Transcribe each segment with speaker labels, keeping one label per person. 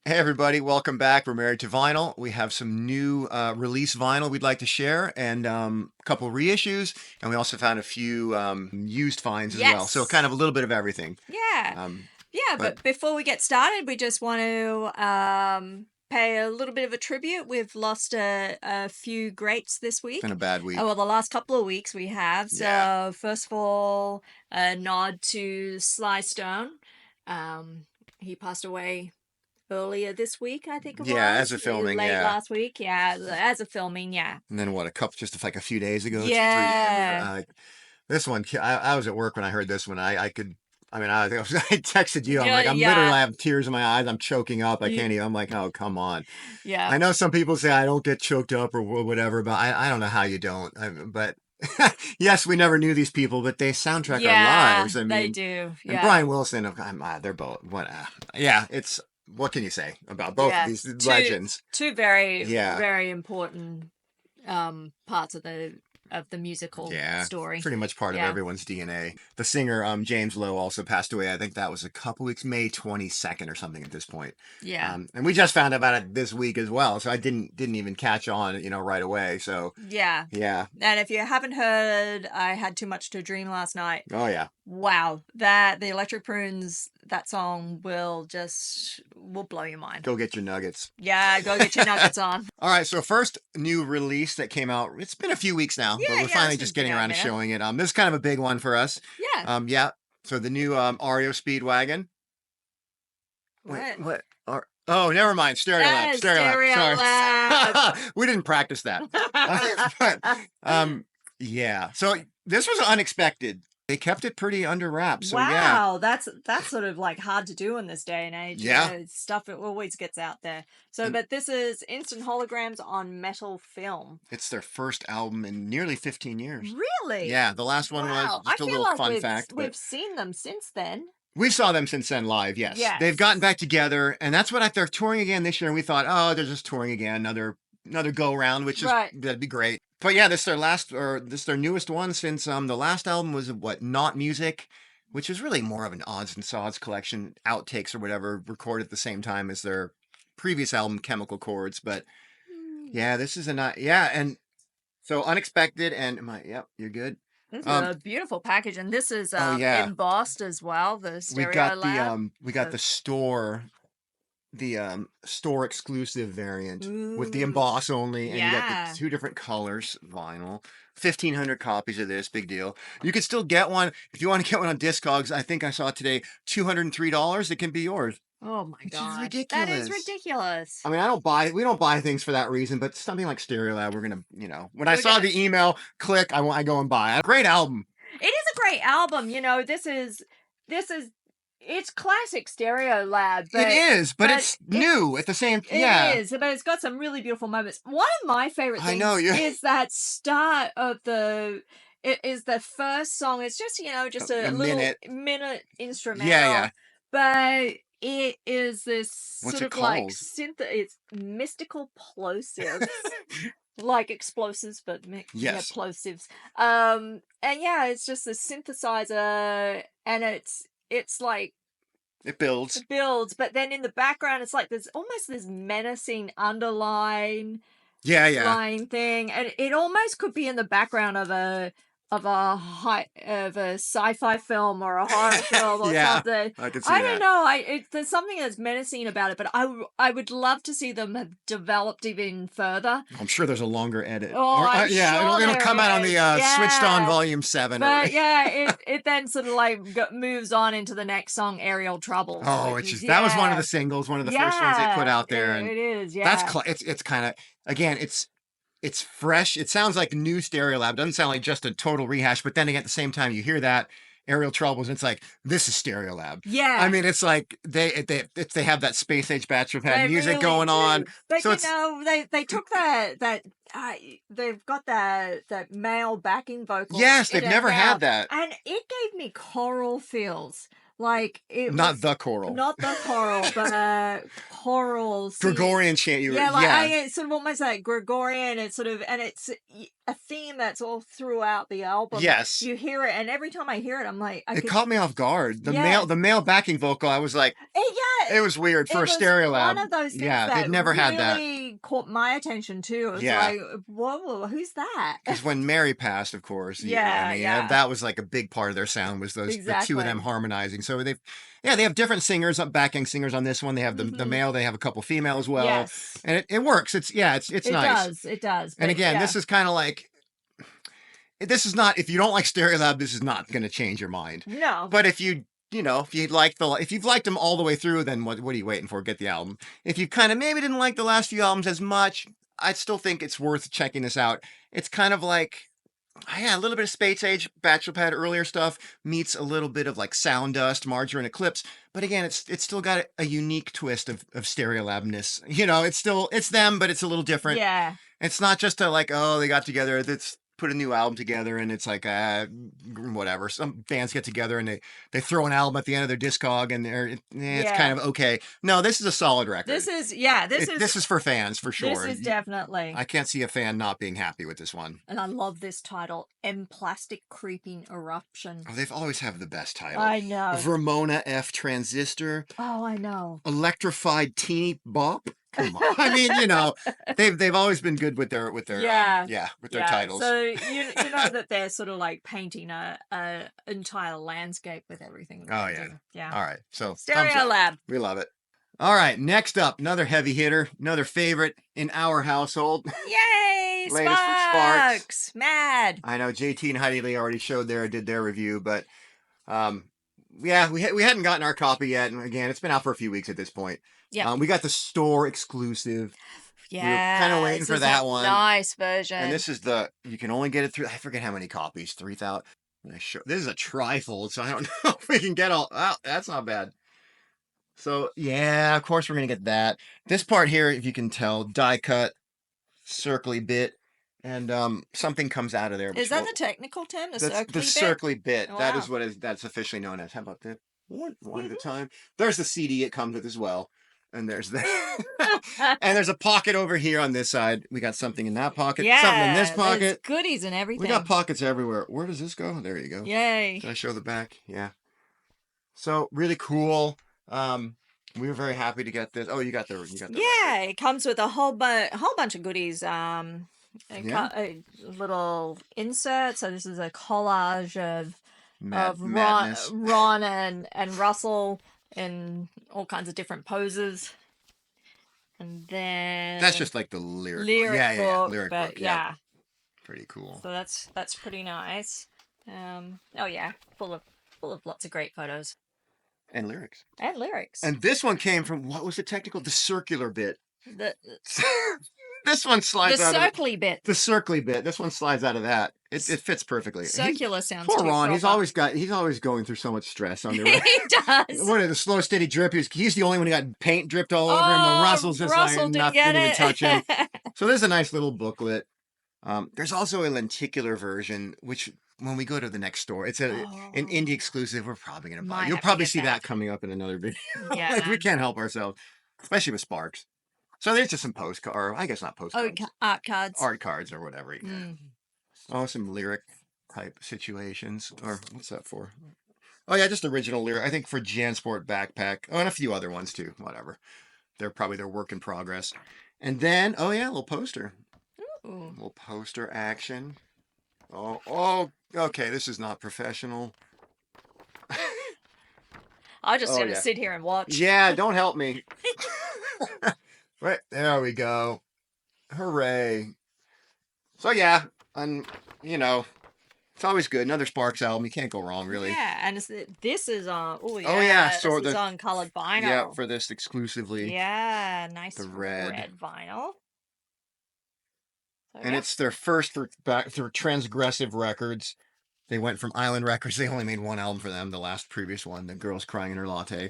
Speaker 1: Hey everybody, welcome back. We're Married to Vinyl. We have some new release vinyl we'd like to share and a couple reissues, and we also found a few used finds as well. So kind
Speaker 2: Yes.
Speaker 1: of a little bit of everything.
Speaker 2: Yeah.
Speaker 1: Um,
Speaker 2: Yeah,
Speaker 1: but
Speaker 2: but before we get started, we just want to pay a little bit of a tribute. We've lost a few greats this
Speaker 1: it's been a
Speaker 2: week.
Speaker 1: bad
Speaker 2: Well,
Speaker 1: week.
Speaker 2: the last couple of weeks we have.
Speaker 1: Yeah.
Speaker 2: So, first of all, a nod to Sly Stone. He passed away earlier this week, I think it
Speaker 1: Yeah, as
Speaker 2: was.
Speaker 1: of filming,
Speaker 2: Late
Speaker 1: yeah.
Speaker 2: last week. Yeah, as of filming, yeah.
Speaker 1: And then what, a couple, just like a few days ago, three.
Speaker 2: Yeah.
Speaker 1: This one, I was at work when I heard this one. I could, I mean, I texted you. I'm
Speaker 2: Yeah,
Speaker 1: like, I'm literally,
Speaker 2: yeah.
Speaker 1: I have tears in my eyes. I'm choking up. I
Speaker 2: You,
Speaker 1: can't even, I'm like, oh, come on.
Speaker 2: yeah.
Speaker 1: I know some people say I don't get choked up or whatever, but I don't know how you don't. But yes, we never knew these people, but they soundtrack our
Speaker 2: Yeah,
Speaker 1: lives. I
Speaker 2: they
Speaker 1: mean,
Speaker 2: do.
Speaker 1: and
Speaker 2: Yeah.
Speaker 1: Brian Wilson, they're both, what, yeah, it's, what can you say about both of
Speaker 2: Yeah,
Speaker 1: these
Speaker 2: two
Speaker 1: legends?
Speaker 2: two very
Speaker 1: Yeah.
Speaker 2: very important parts of the musical
Speaker 1: Yeah,
Speaker 2: story.
Speaker 1: pretty much part of
Speaker 2: Yeah.
Speaker 1: everyone's DNA. The singer, James Lowe, also passed away. I think that was a couple weeks, May 22nd or something at this point.
Speaker 2: Yeah.
Speaker 1: And we just found out about it this week as well, so I didn't even catch on, right away. So
Speaker 2: Yeah.
Speaker 1: yeah,
Speaker 2: And if you haven't heard I Had Too Much to Dream last night,
Speaker 1: oh yeah,
Speaker 2: wow, that the Electric Prunes, that song will blow your mind.
Speaker 1: go get your nuggets.
Speaker 2: Yeah, go get your nuggets on.
Speaker 1: All right, so first new release that came out. It's been a few weeks now, but
Speaker 2: Yeah,
Speaker 1: we're
Speaker 2: yeah,
Speaker 1: finally
Speaker 2: it's
Speaker 1: just
Speaker 2: been
Speaker 1: getting
Speaker 2: out a
Speaker 1: around to
Speaker 2: minute.
Speaker 1: showing it. This is kind of a big one for us.
Speaker 2: Yeah.
Speaker 1: Yeah. So the new Ario Speedwagon. Wait,
Speaker 2: What?
Speaker 1: what? Oh, never mind. Stereolab. Stereolab.
Speaker 2: Stereolab.
Speaker 1: Sorry. We didn't practice that. But, yeah. So this was unexpected. They kept it pretty under wraps. So yeah.
Speaker 2: Wow, that's sort of like hard to do in this day and age.
Speaker 1: Yeah.
Speaker 2: Stuff it always gets out there. So,
Speaker 1: And
Speaker 2: but this is instant holograms on metal film.
Speaker 1: it's their first album in nearly 15 years.
Speaker 2: Really?
Speaker 1: Yeah, the last one was
Speaker 2: Wow. I
Speaker 1: just a
Speaker 2: feel
Speaker 1: little
Speaker 2: like
Speaker 1: fun
Speaker 2: we've
Speaker 1: fact, but
Speaker 2: we've seen them since then.
Speaker 1: we saw them since then live. Yes, they've gotten
Speaker 2: Yes.
Speaker 1: back together, and that's what they're touring again this year. And we thought, oh, they're just touring again, another go round, which is
Speaker 2: Right.
Speaker 1: that'd be great. But yeah, this their newest one since the last album was what, Not Music, which is really more of an odds and sods collection, outtakes or whatever, recorded at the same time as their previous album, Chemical Chords. But
Speaker 2: Hmm.
Speaker 1: yeah, this is a not yeah, and so unexpected. And yep, you're good.
Speaker 2: This is
Speaker 1: Um,
Speaker 2: a beautiful package, and this is
Speaker 1: oh yeah,
Speaker 2: embossed as well. The Stereolab.
Speaker 1: we got
Speaker 2: So,
Speaker 1: the store exclusive variant with the
Speaker 2: ooh,
Speaker 1: emboss only, and you got the
Speaker 2: yeah.
Speaker 1: two different colors vinyl. 1,500 copies of this, big deal. You can still get one if you want to get one on Discogs. I think I saw it today, $203. It can be yours,
Speaker 2: Oh my
Speaker 1: which is
Speaker 2: gosh, that is
Speaker 1: ridiculous.
Speaker 2: ridiculous.
Speaker 1: I mean, we don't buy things for that reason, but something like Stereolab, we're gonna, when I
Speaker 2: We're
Speaker 1: saw
Speaker 2: gonna.
Speaker 1: the email, click, I go and buy. Great album.
Speaker 2: It is a great album. This is it's classic Stereolab,
Speaker 1: It
Speaker 2: but
Speaker 1: is, but
Speaker 2: but
Speaker 1: it's
Speaker 2: it
Speaker 1: new at the same.
Speaker 2: it
Speaker 1: Yeah,
Speaker 2: is, but it's got some really beautiful moments. One of my favorite
Speaker 1: I know
Speaker 2: things
Speaker 1: you.
Speaker 2: is that start of the. It is the first song. It's just just
Speaker 1: A
Speaker 2: a little
Speaker 1: minute.
Speaker 2: minute
Speaker 1: Yeah, yeah.
Speaker 2: instrumental, but it is this
Speaker 1: What's
Speaker 2: sort
Speaker 1: it
Speaker 2: of like
Speaker 1: called?
Speaker 2: synth. It's mystical plosives. Like explosives, but yeah,
Speaker 1: Yes,
Speaker 2: plosives. And yeah, it's just a synthesizer, and it's like
Speaker 1: it builds.
Speaker 2: it builds, but then in the background, it's like there's almost this menacing underline
Speaker 1: Yeah, yeah.
Speaker 2: line thing, and it almost could be in the background of a sci-fi film or a horror film or
Speaker 1: Yeah,
Speaker 2: something.
Speaker 1: I can see
Speaker 2: I don't
Speaker 1: that.
Speaker 2: know. There's something that's menacing about it, but I would love to see them have developed even further.
Speaker 1: I'm sure there's a longer edit.
Speaker 2: Oh,
Speaker 1: Or
Speaker 2: I'm
Speaker 1: yeah,
Speaker 2: sure
Speaker 1: it'll come out on
Speaker 2: there
Speaker 1: the
Speaker 2: is.
Speaker 1: Switched On
Speaker 2: Yeah.
Speaker 1: Volume 7 or
Speaker 2: But yeah, it then sort of like moves on into the next song, Aerial Troubles,
Speaker 1: oh,
Speaker 2: which is
Speaker 1: that was one of the
Speaker 2: yeah,
Speaker 1: singles, one of the first ones they put
Speaker 2: yeah,
Speaker 1: out there, and
Speaker 2: it is,
Speaker 1: that's
Speaker 2: yeah.
Speaker 1: it's kind of, again, it's fresh. It sounds like new Stereolab. Doesn't sound like just a total rehash, but then again, at the same time, you hear that Aerial Troubles, and it's like, this is Stereolab. I
Speaker 2: Yeah,
Speaker 1: mean, it's like they have that space age bachelor pad
Speaker 2: they
Speaker 1: music
Speaker 2: really
Speaker 1: going on.
Speaker 2: do. But
Speaker 1: So it's
Speaker 2: they took uh, they've got that male backing vocal
Speaker 1: yes,
Speaker 2: in
Speaker 1: they've
Speaker 2: it
Speaker 1: never
Speaker 2: now,
Speaker 1: had that.
Speaker 2: and it gave me choral feels. Like it
Speaker 1: Not
Speaker 2: was
Speaker 1: the choral.
Speaker 2: not the choral, but choral.
Speaker 1: Gregorian chant.
Speaker 2: Yeah, like it's sort of almost like Gregorian. It's sort of, and it's a theme that's all throughout the album.
Speaker 1: Yes.
Speaker 2: You hear it, and every time I hear it, I'm like,
Speaker 1: It caught me off guard.
Speaker 2: Yeah.
Speaker 1: The male backing vocal, I was like,
Speaker 2: yeah,
Speaker 1: it was weird for a Stereolab.
Speaker 2: One of those things
Speaker 1: Yeah,
Speaker 2: that
Speaker 1: they'd never had that.
Speaker 2: really caught my attention too. It was
Speaker 1: Yeah.
Speaker 2: like, whoa, who's that?
Speaker 1: Because when Mary passed, of course,
Speaker 2: Yeah,
Speaker 1: I mean,
Speaker 2: yeah.
Speaker 1: that was like a big part of their sound was the two
Speaker 2: Exactly.
Speaker 1: of them harmonizing. So they have different singers, backing singers on this one. They have the male, they have a couple female as well.
Speaker 2: Yes.
Speaker 1: And it works. It's nice.
Speaker 2: It does.
Speaker 1: And again, this is kind of like, this is not, if you don't like Stereolab, this is not going to change your mind.
Speaker 2: No.
Speaker 1: But if you if you've liked them all the way through, then what are you waiting for? Get the album. If you kind of maybe didn't like the last few albums as much, I still think it's worth checking this out. It's kind of like, a little bit of Space Age, Bachelor Pad earlier stuff meets a little bit of like Sound Dust, Margarine Eclipse. But again, it's still got a unique twist of Stereolabness. It's them, but it's a little different.
Speaker 2: Yeah.
Speaker 1: It's not just they got together. It's put a new album together and it's like whatever. Some bands get together and they throw an album at the end of their discog and it's kind of okay. No, this is a solid record.
Speaker 2: This is
Speaker 1: for fans for sure.
Speaker 2: This is definitely.
Speaker 1: I can't see a fan not being happy with this one.
Speaker 2: And I love this title, Emplastic Creeping Eruption.
Speaker 1: Oh, they've always have the best title.
Speaker 2: I know.
Speaker 1: Vermona F Transistor.
Speaker 2: Oh, I know.
Speaker 1: Electrified Teeny Bop. Come on. I mean, they've always been good with their titles.
Speaker 2: So you know that they're sort of like painting a entire landscape with everything.
Speaker 1: Oh yeah.
Speaker 2: Yeah.
Speaker 1: All right. So
Speaker 2: Stereolab.
Speaker 1: We love it. All right. Next up, another heavy hitter, another favorite in our household.
Speaker 2: Yay!
Speaker 1: Latest from
Speaker 2: Sparks. Mad.
Speaker 1: I know JT and Heidi Lee already did their review, but we hadn't gotten our copy yet, and again, it's been out for a few weeks at this point.
Speaker 2: Yeah.
Speaker 1: We got the store exclusive.
Speaker 2: Yeah.
Speaker 1: We were kind of waiting for that one.
Speaker 2: Nice version.
Speaker 1: And this is you can only get it through, I forget how many copies, 3,000. This is a trifold, so I don't know if we can get all, that's not bad. So, yeah, of course we're going to get that. This part here, if you can tell, die cut, circly bit, and something comes out of there.
Speaker 2: Is that the technical term, the circly bit? The
Speaker 1: circly bit.
Speaker 2: Wow.
Speaker 1: That is that's officially known as. How about that? One at a time. There's the CD it comes with as well. And there's that. And there's a pocket over here on this side. We got something in that pocket.
Speaker 2: Yeah,
Speaker 1: something in this pocket.
Speaker 2: There's goodies and everything.
Speaker 1: We got pockets everywhere. Where does this go? There you go.
Speaker 2: Yay.
Speaker 1: Did I show the back? Yeah. So really cool. We were very happy to get this. Oh, you got the
Speaker 2: Yeah, it comes with a whole bunch of goodies. A little insert. So this is a collage of Ron and Russell in all kinds of different poses. And then
Speaker 1: that's just like the lyric
Speaker 2: book,
Speaker 1: lyric
Speaker 2: but
Speaker 1: book.
Speaker 2: Yeah.
Speaker 1: Pretty cool.
Speaker 2: So that's pretty nice. Full of lots of great photos.
Speaker 1: And lyrics.
Speaker 2: And
Speaker 1: this one came from, what was the technical? The circular bit. This one slides out of the
Speaker 2: circly bit.
Speaker 1: The circly bit. This one slides out of that. It fits perfectly.
Speaker 2: Circular sounds
Speaker 1: poor
Speaker 2: too
Speaker 1: Ron.
Speaker 2: proper.
Speaker 1: He's always going through so much stress on the road.
Speaker 2: He does.
Speaker 1: What, the slow, steady drip? He's the only one who got paint dripped all over him. But Russell's just didn't even touch him. So there's a nice little booklet. There's also a lenticular version, which when we go to the next store, it's an indie exclusive. We're probably going to buy. You'll probably see that coming up in another video.
Speaker 2: Yeah,
Speaker 1: we can't help ourselves, especially with Sparks. So there's just some postcards, or I guess not postcards.
Speaker 2: Art cards.
Speaker 1: Art cards or whatever. Oh, some lyric type situations. Or what's that for? Oh, yeah, just original lyric. I think for Jansport Backpack. Oh, and a few other ones too. Whatever. They're probably their work in progress. And then, a little poster.
Speaker 2: Ooh.
Speaker 1: Little poster action. Oh, okay, this is not professional.
Speaker 2: I'm just going to sit here and watch.
Speaker 1: Yeah, don't help me. Right, there we go. Hooray. So yeah, and it's always good. Another Sparks album, you can't go wrong, really.
Speaker 2: Yeah, and this is on.
Speaker 1: So
Speaker 2: this is on colored vinyl.
Speaker 1: Yeah, for this exclusively.
Speaker 2: Yeah, nice.
Speaker 1: The red
Speaker 2: vinyl. So,
Speaker 1: and it's their first through Transgressive Records. They went from Island Records. They only made one album for them, the previous one, The Girl's Crying in Her Latte.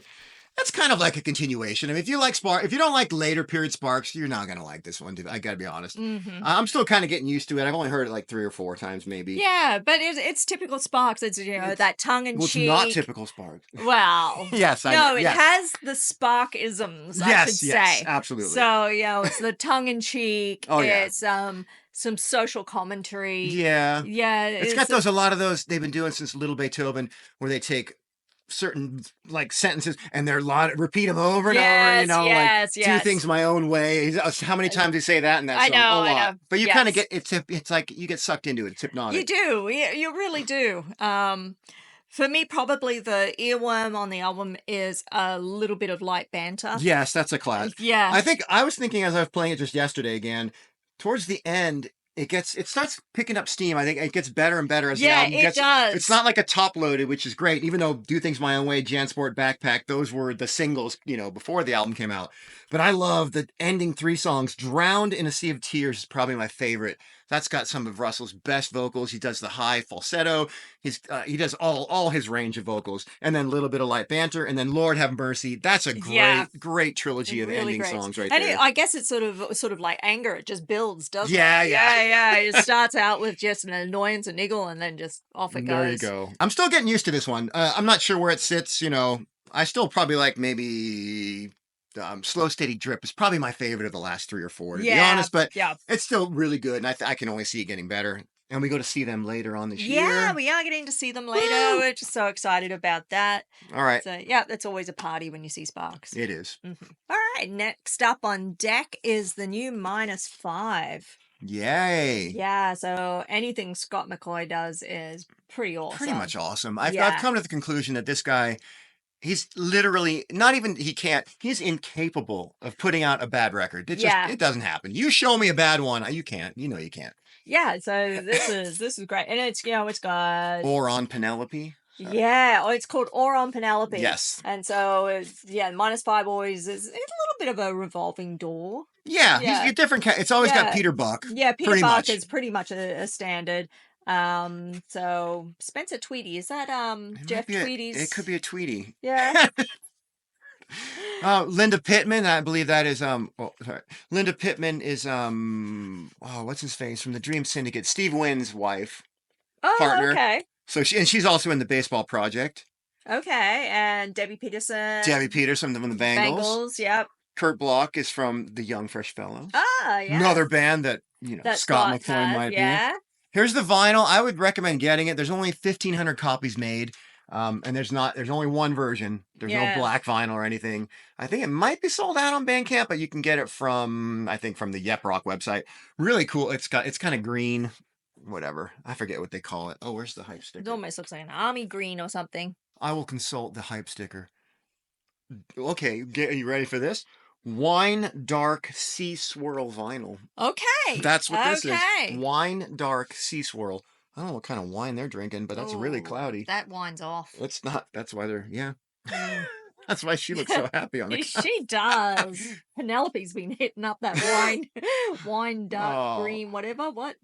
Speaker 1: That's kind of like a continuation. I mean, if you like Spark, if you don't like later period Sparks, you're not gonna like this one. I gotta be honest.
Speaker 2: Mm-hmm.
Speaker 1: I'm still kind of getting used to it. I've only heard it like 3 or 4 times, maybe.
Speaker 2: Yeah, but it's typical Sparks. It's that tongue in
Speaker 1: Well, it's
Speaker 2: cheek.
Speaker 1: not typical Sparks.
Speaker 2: Well,
Speaker 1: Yes, I
Speaker 2: no,
Speaker 1: know.
Speaker 2: it
Speaker 1: Yes.
Speaker 2: has the Sparkisms. I should
Speaker 1: Yes,
Speaker 2: say.
Speaker 1: absolutely.
Speaker 2: So it's the tongue in cheek.
Speaker 1: Oh, yeah.
Speaker 2: It's some social commentary.
Speaker 1: Yeah.
Speaker 2: Yeah,
Speaker 1: It's got a lot of those they've been doing since Little Beethoven, where they take certain like sentences and they're repeat them over and over, you know, like do things my own way. How many times do you say that in that song?
Speaker 2: I
Speaker 1: A lot.
Speaker 2: know.
Speaker 1: But you kind of get it's like you get sucked into it. It's hypnotic.
Speaker 2: You do. You really do. For me, probably the earworm on the album is a little bit of light banter.
Speaker 1: Yes, that's a class.
Speaker 2: Yeah.
Speaker 1: I was thinking as I was playing it just yesterday again, towards the end, it starts picking up steam. I think it gets better and better as the album gets.
Speaker 2: It does.
Speaker 1: It's not like a top loaded, which is great. Even though Do Things My Own Way, Jansport, Backpack, those were the singles, before the album came out. But I love the ending 3 songs. Drowned in a Sea of Tears is probably my favorite. That's got some of Russell's best vocals. He does the high falsetto. He does all his range of vocals, and then a little bit of light banter, and then Lord Have Mercy. That's a great trilogy of ending songs right there.
Speaker 2: I guess it's sort of like anger. It just builds, doesn't it?
Speaker 1: Yeah.
Speaker 2: It starts out with just an annoyance, a niggle, and then just off it goes.
Speaker 1: There you go. I'm still getting used to this one. I'm not sure where it sits. I still probably like maybe. Slow Steady Drip is probably my favorite of the last 3 or 4, to be honest, but it's still really good, and I can only see it getting better. And we go to see them later on this year.
Speaker 2: Yeah, we are getting to see them later. Woo! We're just so excited about that.
Speaker 1: All right.
Speaker 2: So, that's always a party when you see Sparks.
Speaker 1: It is.
Speaker 2: Mm-hmm. All right, next up on deck is the new -5.
Speaker 1: Yay.
Speaker 2: Yeah, so anything Scott McCoy does is pretty awesome.
Speaker 1: Pretty much awesome. I've come to the conclusion that this guy... He's literally he's incapable of putting out a bad record. It doesn't happen. You show me a bad one. You can't. You can't.
Speaker 2: Yeah. So this is great. And it's got
Speaker 1: Or on Penelope.
Speaker 2: Sorry. Yeah. Oh, it's called Or on Penelope.
Speaker 1: Yes.
Speaker 2: And so -5 always is a little bit of a revolving door.
Speaker 1: Yeah. He's a different it's always got Peter Buck.
Speaker 2: Yeah, Peter Buck is pretty much a standard. So Spencer Tweedy, is that Jeff Tweedy's?
Speaker 1: It could be a Tweedy.
Speaker 2: Yeah.
Speaker 1: Linda Pittman, I believe that is Linda Pittman is what's his face from the Dream Syndicate, Steve Wynn's wife. Partner.
Speaker 2: Okay.
Speaker 1: So she's also in the Baseball Project.
Speaker 2: Okay, and Debbie Peterson
Speaker 1: from the Bangles.
Speaker 2: Bangles, yep.
Speaker 1: Kurt Bloch is from the Young Fresh Fellows.
Speaker 2: Ah, yeah.
Speaker 1: Another band that Scott McCoy might be. Here's the vinyl. I would recommend getting it. There's only 1,500 copies made, and there's only one version. There's no black vinyl or anything. I think it might be sold out on Bandcamp, but you can get it from the Yep Rock website. Really cool. It's kind of green, whatever. I forget what they call it. Oh, where's the hype sticker?
Speaker 2: It almost looks like an army green or something.
Speaker 1: I will consult the hype sticker. Okay, are you ready for this? Wine Dark Sea Swirl vinyl.
Speaker 2: Okay.
Speaker 1: That's what this is. Wine Dark Sea Swirl. I don't know what kind of wine they're drinking, but that's really cloudy.
Speaker 2: That wine's off.
Speaker 1: It's not. That's why that's why she looks so happy on the cover.
Speaker 2: She does. Penelope's been hitting up that wine dark green, whatever. What?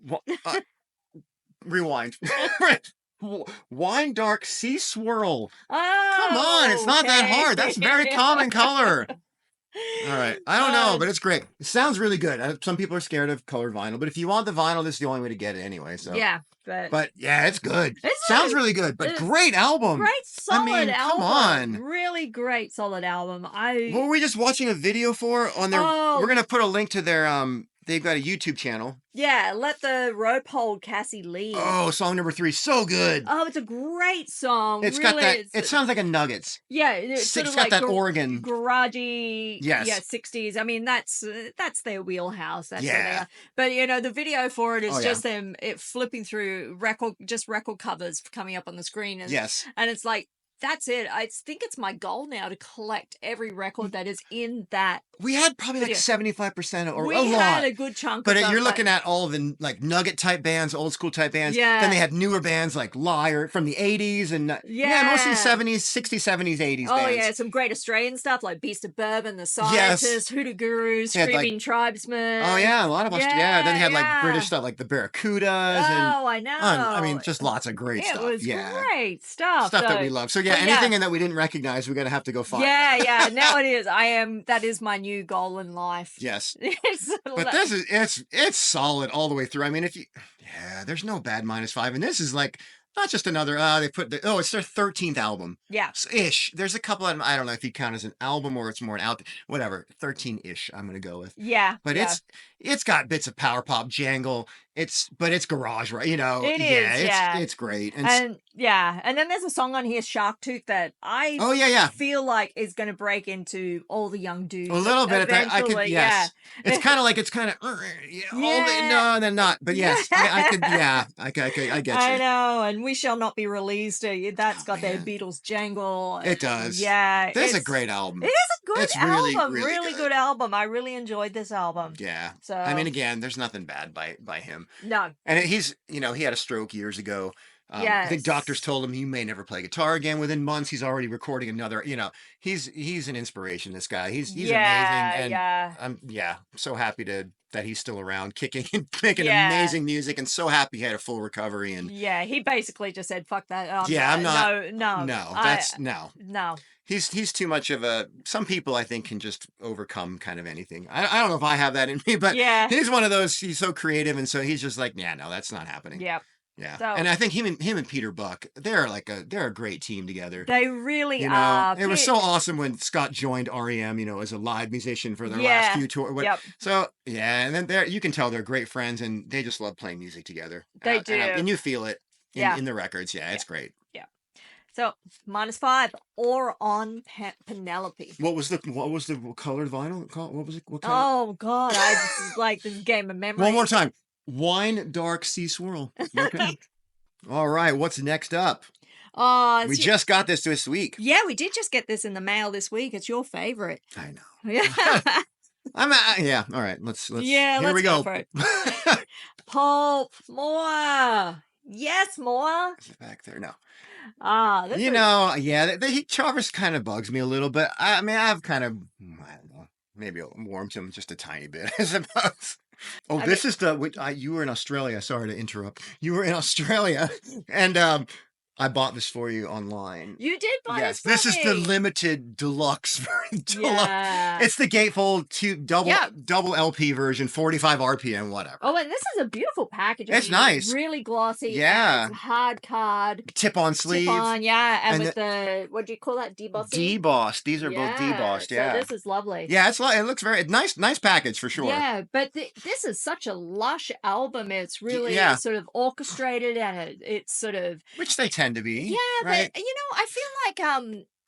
Speaker 1: Rewind. Wine Dark Sea Swirl.
Speaker 2: Oh,
Speaker 1: come on, it's not that hard. That's a very common color. All right. I don't know, but it's great. It sounds really good. Some people are scared of colored vinyl, but if you want the vinyl, this is the only way to get it anyway. So but yeah, it's good. Sounds really good, but great album.
Speaker 2: Great solid album.
Speaker 1: Come on.
Speaker 2: Really great solid album.
Speaker 1: What were we just watching a video for on their we're gonna put a link to their they've got a YouTube channel.
Speaker 2: Yeah, Let the Rope Hold Cassie Lee.
Speaker 1: Oh, song number 3, so good.
Speaker 2: Oh, it's a great song.
Speaker 1: It's got that. It sounds like a Nuggets.
Speaker 2: Yeah, it's
Speaker 1: got like that organ,
Speaker 2: garagey.
Speaker 1: Yes.
Speaker 2: Yeah, 60s. I mean, that's their wheelhouse. That's what they are. But the video for it is just them flipping through record covers coming up on the screen. And, and it's like. That's it. I think it's my goal now to collect every record that is in that.
Speaker 1: We had probably like 75% or a lot.
Speaker 2: We had a good chunk.
Speaker 1: But you're looking at all of the like Nugget type bands, old school type bands.
Speaker 2: Yeah.
Speaker 1: Then they had newer bands like Liar from the 80s and mostly 70s, 60s, 70s, 80s.
Speaker 2: Oh
Speaker 1: bands.
Speaker 2: yeah, some great Australian stuff like Beast of Bourbon, The Scientists, Hoodoo Gurus, Screaming Tribesmen.
Speaker 1: Oh yeah, a lot of Then they had like British stuff like the Barracudas.
Speaker 2: Oh, I know.
Speaker 1: I mean, just lots of great stuff.
Speaker 2: It was great stuff.
Speaker 1: Stuff that we love. So Yeah, anything that we didn't recognize, we're gonna have to go find.
Speaker 2: Yeah. Now it is. That is my new goal in life.
Speaker 1: Yes. But this is it's solid all the way through. I mean, there's no bad -5, and this is like not just another. It's their 13th album.
Speaker 2: Yeah.
Speaker 1: Ish. There's a couple of them. I don't know if you count as an album or it's more an whatever. 13-ish. I'm gonna go with.
Speaker 2: Yeah.
Speaker 1: But it's got bits of power pop jangle. But it's garage, right?
Speaker 2: It is.
Speaker 1: It's great.
Speaker 2: And then there's a song on here, Shark Tooth, that I feel like is going to break into all the young dudes.
Speaker 1: A little bit. It's kind of like no, then not. But yes, I could. Yeah, I get you.
Speaker 2: I know, and We Shall Not Be Released. That's got their Beatles jangle.
Speaker 1: It does.
Speaker 2: Yeah,
Speaker 1: it's a great album.
Speaker 2: It is a good album.
Speaker 1: Really
Speaker 2: good album. I really enjoyed this album.
Speaker 1: Yeah. So I mean, again, there's nothing bad by him.
Speaker 2: No.
Speaker 1: And he had a stroke years ago. I think doctors told him he may never play guitar again. Within months, he's already recording another. He's an inspiration. This guy, he's amazing. And I'm so happy that he's still around, kicking and making amazing music, and so happy he had a full recovery. And
Speaker 2: he basically just said, "Fuck that."
Speaker 1: I'm not.
Speaker 2: No.
Speaker 1: He's too much of a. Some people I think can just overcome kind of anything. I don't know if I have that in me, but he's one of those. He's so creative, and so he's just like, no, that's not happening.
Speaker 2: Yeah.
Speaker 1: Yeah, so, and I think him and Peter Buck, they're a great team together.
Speaker 2: They really are.
Speaker 1: It was so awesome when Scott joined REM, as a live musician for their last few tours.
Speaker 2: Yep.
Speaker 1: So and then you can tell they're great friends, and they just love playing music together.
Speaker 2: They do,
Speaker 1: and you feel it in the records. Yeah, it's great.
Speaker 2: Yeah. So -5, or on Penelope.
Speaker 1: What was the colored vinyl? What was it? What color?
Speaker 2: Oh God, this is like this game of memory.
Speaker 1: One more time. Wine Dark Sea Swirl. Okay. All right. What's next up? We just got this week.
Speaker 2: Yeah, we did just get this in the mail this week. It's your favorite.
Speaker 1: I know.
Speaker 2: Yeah.
Speaker 1: All right. Let's.
Speaker 2: Yeah.
Speaker 1: Here we go.
Speaker 2: For it. Pulp. More. Yes, more.
Speaker 1: Is it back there? No. Chavez kind of bugs me a little bit. I mean, I've kind of, I don't know, maybe warmed him just a tiny bit, I suppose. Oh, this is you were in Australia. Sorry to interrupt. You were in Australia, and I bought this for you online.
Speaker 2: You did buy this for
Speaker 1: this
Speaker 2: me.
Speaker 1: Is the limited deluxe version.
Speaker 2: Yeah.
Speaker 1: It's the gatefold double LP version, 45 RPM, whatever.
Speaker 2: Oh, and this is a beautiful packaging.
Speaker 1: It's nice.
Speaker 2: Really glossy.
Speaker 1: Yeah.
Speaker 2: It's hard card.
Speaker 1: Tip-on sleeve.
Speaker 2: Tip-on, yeah. And with the, what do you call that? Debossing?
Speaker 1: Debossed. These are both debossed,
Speaker 2: So this is lovely.
Speaker 1: Yeah, it looks very nice package for sure.
Speaker 2: Yeah, but this is such a lush album. It's really sort of orchestrated, and it's sort of...
Speaker 1: Which they tend to be.
Speaker 2: Yeah,
Speaker 1: right?
Speaker 2: But I feel like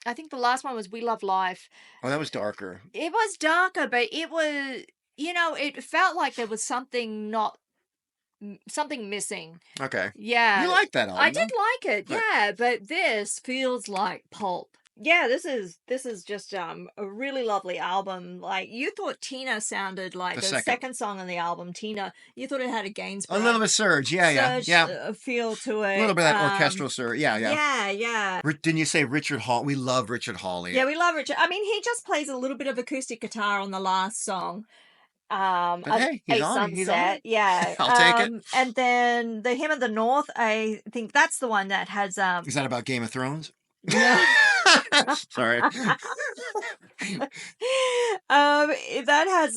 Speaker 2: I think the last one was We Love Life.
Speaker 1: Oh, that was darker.
Speaker 2: It was darker, but it was, it felt like there was something missing.
Speaker 1: Okay.
Speaker 2: Yeah.
Speaker 1: You like that album?
Speaker 2: I did like it. Yeah, but this feels like Pulp. Yeah, this is just a really lovely album. Like, you thought Tina sounded like the second song on the album, Tina. You thought it had a Gainsborough.
Speaker 1: A little bit surge, yeah.
Speaker 2: Feel to it.
Speaker 1: A little bit of that orchestral surge, yeah.
Speaker 2: Yeah.
Speaker 1: Didn't you say Richard Hall? We love Richard Hawley.
Speaker 2: Yeah, we love Richard. I mean, he just plays a little bit of acoustic guitar on the last song.
Speaker 1: But hey, he's on.
Speaker 2: Yeah.
Speaker 1: I'll take it.
Speaker 2: And then The Hymn of the North, I think that's the one that has
Speaker 1: Is that about Game of Thrones?
Speaker 2: No.
Speaker 1: Sorry.
Speaker 2: That has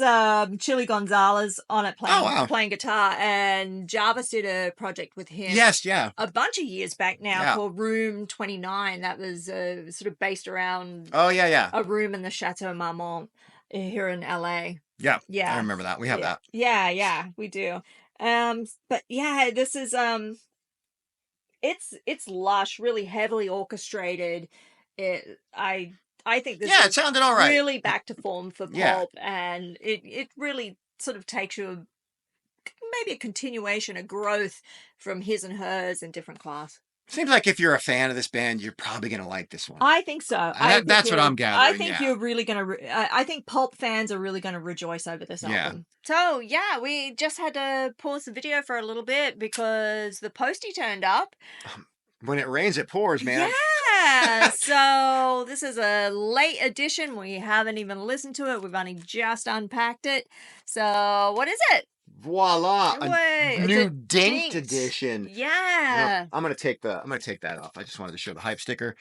Speaker 2: Chili Gonzalez on it playing guitar, and Jarvis did a project with him.
Speaker 1: Yes, yeah.
Speaker 2: A bunch of years back now called Room 29. That was sort of based around a room in the Chateau Marmont here in LA.
Speaker 1: Yeah. I remember that. We have that.
Speaker 2: Yeah, we do. But yeah, this is it's lush, really heavily orchestrated. I think this
Speaker 1: it sounded all right.
Speaker 2: Really back to form for Pulp, and it really sort of takes you maybe a continuation, a growth from His and Hers in different class.
Speaker 1: Seems like if you're a fan of this band, you're probably going to like this one.
Speaker 2: I think so.
Speaker 1: That's what I'm gathering.
Speaker 2: I think you're really going to... I think Pulp fans are really going to rejoice over this album. So, we just had to pause the video for a little bit because the postie turned up.
Speaker 1: When it rains, it pours, man.
Speaker 2: Yeah. So, this is a late edition. We haven't even listened to it. We've only just unpacked it. So, what is it?
Speaker 1: Voila! A new Dinked edition.
Speaker 2: Yeah.
Speaker 1: I'm gonna take that off. I just wanted to show the hype sticker.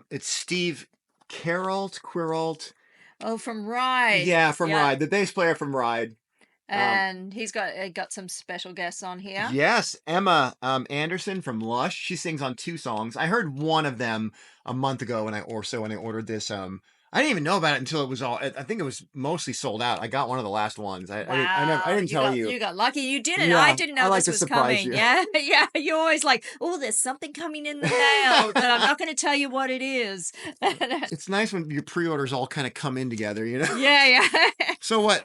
Speaker 1: It's Steve Queralt.
Speaker 2: Oh, from Ride.
Speaker 1: Yeah, from Ride, the bass player from Ride.
Speaker 2: And he's got some special guests on here.
Speaker 1: Yes, Emma Anderson from Lush. She sings on 2 songs. I heard one of them a month ago when I ordered this. I didn't even know about it until it was all. I think it was mostly sold out. I got one of the last ones. I didn't tell you.
Speaker 2: You got lucky. You didn't.
Speaker 1: Yeah,
Speaker 2: I didn't know
Speaker 1: like
Speaker 2: this was coming.
Speaker 1: You.
Speaker 2: Yeah, yeah. You're always like, oh, there's something coming in the mail, but I'm not going to tell you what it is.
Speaker 1: It's nice when your pre-orders all kind of come in together, you know.
Speaker 2: Yeah, yeah.
Speaker 1: So what?